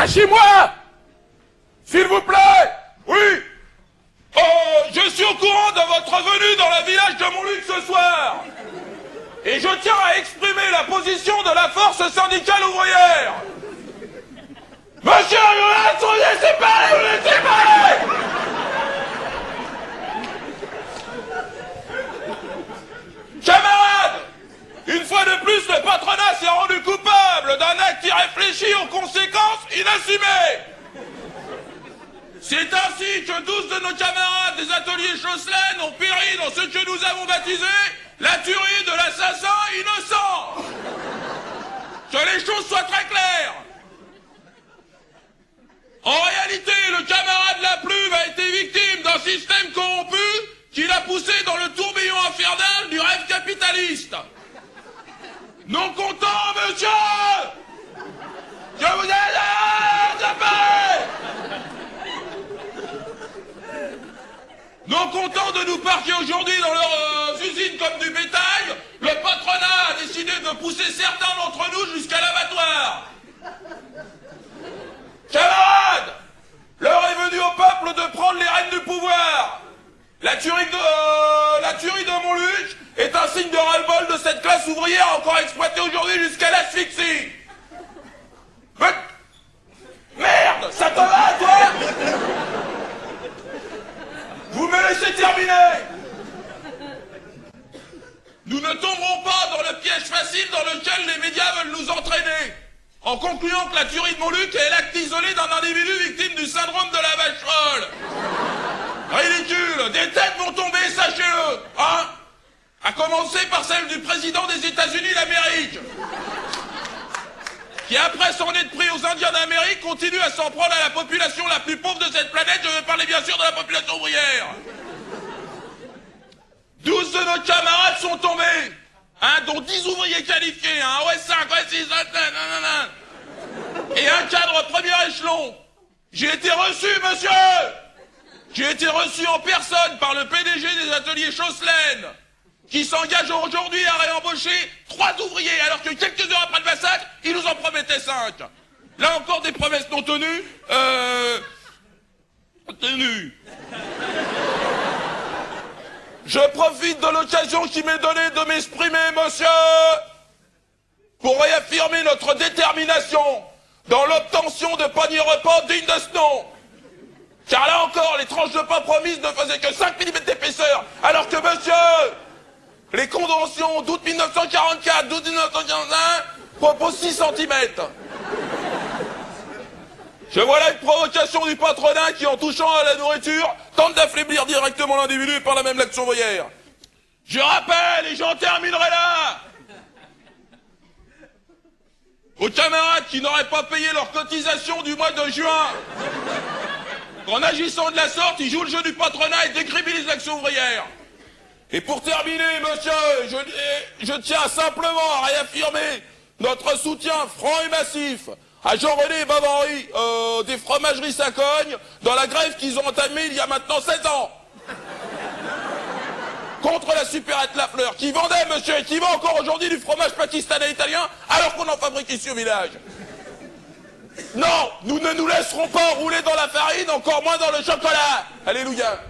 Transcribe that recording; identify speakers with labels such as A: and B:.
A: Lâchez-moi! S'il vous plaît! Oui! Je suis au courant de votre venue dans le village de Montluc ce soir! Et je tiens à exprimer la position de la force syndicale ouvrière! Monsieur Jonas, on est séparés, on est séparés! Camarades! Une fois de plus, le patronat s'est rendu coupable d'un acte irréfléchi aux conséquences inassumées! C'est ainsi que 12 de nos camarades des ateliers Chausselaine ont péri dans ce que nous avons baptisé la tuerie de l'assassin innocent. Que les choses soient très claires. En réalité, le camarade Laplume a été victime d'un système corrompu qui l'a poussé dans le tourbillon infernal du rêve capitaliste. Non content, monsieur, je vous ai non content de nous parquer aujourd'hui dans leurs usines comme du bétail, le patronat a décidé de pousser certains d'entre nous jusqu'à l'abattoir. Camarades, l'heure est venue au peuple de prendre les rênes du pouvoir. La tuerie de Montluc est un signe de ras-le-bol de cette classe ouvrière encore exploitée aujourd'hui jusqu'à l'asphyxie. Merde, ça te va, toi? Vous me laissez terminer. Nous ne tomberons pas dans le piège facile dans lequel les médias veulent nous entraîner, en concluant que la tuerie de Montluc est l'acte isolé d'un individu victime du syndrome de la vache folle. Ridicule, des têtes vont tomber, sachez-le, hein? À commencer par celle du président des États-Unis d'Amérique, qui après s'en être pris aux Indiens d'Amérique continue à s'en prendre à la population la plus pauvre de cette planète. Je vais parler bien sûr de la population ouvrière. 12 de nos camarades sont tombés, hein, dont 10 ouvriers qualifiés, hein, OS5, OS6, et un cadre premier échelon. J'ai été reçu, monsieur. J'ai été reçu en personne par le PDG des ateliers Chausselaine, qui s'engage aujourd'hui à réembaucher 3 ouvriers, alors que quelques heures après le massacre, il nous en promettait 5. Là encore des promesses non tenues, tenues. Je profite de l'occasion qui m'est donnée de m'exprimer, monsieur, pour réaffirmer notre détermination dans l'obtention de paniers repas dignes de ce nom. Car là encore, les tranches de pain promises ne faisaient que 5 mm d'épaisseur, alors que, monsieur, les conventions d'août 1944, d'août 1941 proposent 6 cm. Je vois là une provocation du patronat qui, en touchant à la nourriture, tente d'affaiblir directement l'individu et par la même l'action ouvrière. Je rappelle, et j'en terminerai là, aux camarades qui n'auraient pas payé leur cotisation du mois de juin, qu'en agissant de la sorte, ils jouent le jeu du patronat et décrédibilisent l'action ouvrière. Et pour terminer, monsieur, je tiens simplement à réaffirmer notre soutien franc et massif à Jean-René Bavary des fromageries Sacogne dans la grève qu'ils ont entamée il y a maintenant 16 ans. Contre la supérette Lafleur, qui vendait, monsieur, et qui vend encore aujourd'hui du fromage pakistanais italien alors qu'on en fabrique ici au village. Non, nous ne nous laisserons pas rouler dans la farine, encore moins dans le chocolat. Alléluia.